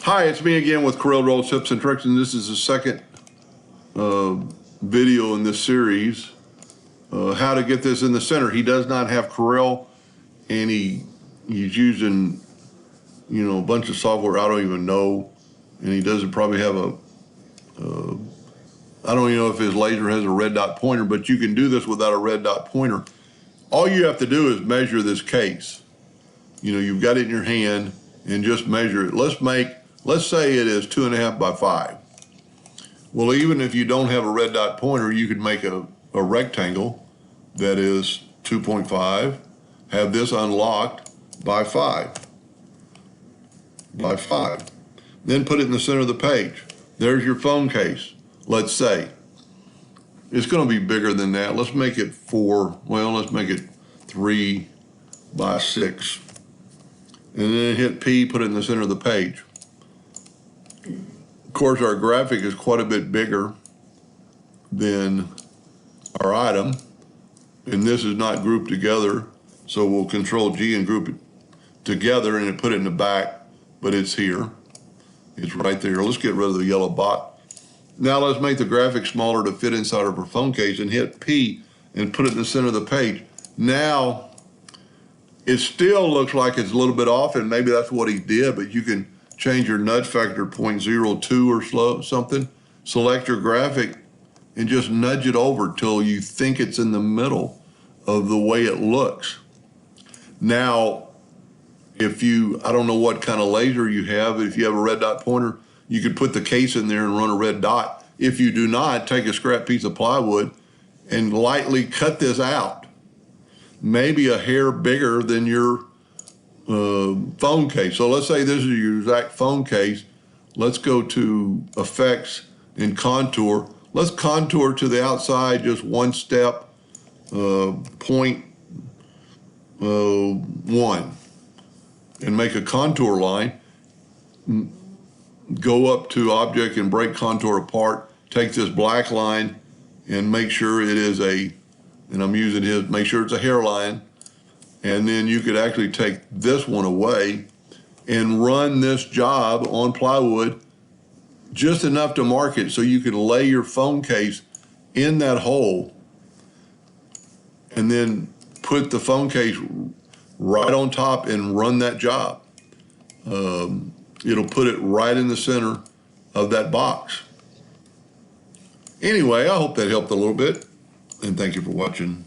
Hi, it's me again with Corel Roll Tips and Tricks, and this is the second video in this series. How to get this in the center. He does not have Corel, and he's using, a bunch of software I don't even know, and he doesn't probably have I don't even know if his laser has a red dot pointer, but you can do this without a red dot pointer. All you have to do is measure this case. You've got it in your hand and just measure it. Let's say it is 2.5 by 5. Well, even if you don't have a red dot pointer, you could make a rectangle that is 2.5, have this unlocked by 5, then put it in the center of the page. There's your phone case. Let's say it's going to be bigger than that. Let's make it 3 by 6, and then hit P, put it in the center of the page. Of course, our graphic is quite a bit bigger than our item, and this is not grouped together, so we'll Control G and group it together and put it in the back, but it's here. It's right there. Let's get rid of the yellow box. Now let's make the graphic smaller to fit inside of our phone case and hit P and put it in the center of the page. Now, it still looks like it's a little bit off, and maybe that's what he did, but you can change your nudge factor 0.02 or something. Select your graphic and just nudge it over till you think it's in the middle of the way it looks. Now, I don't know what kind of laser you have, but if you have a red dot pointer, you could put the case in there and run a red dot. If you do not, take a scrap piece of plywood and lightly cut this out. Maybe a hair bigger than your phone case. So let's say this is your exact phone case. Let's go to Effects and Contour. Let's contour to the outside just one step, 0.1, and make a contour line. Go up to Object and break contour apart. Take this black line and make sure it is make sure it's a hairline. And then you could actually take this one away and run this job on plywood just enough to mark it so you could lay your phone case in that hole and then put the phone case right on top and run that job. It'll put it right in the center of that box. Anyway, I hope that helped a little bit, and thank you for watching.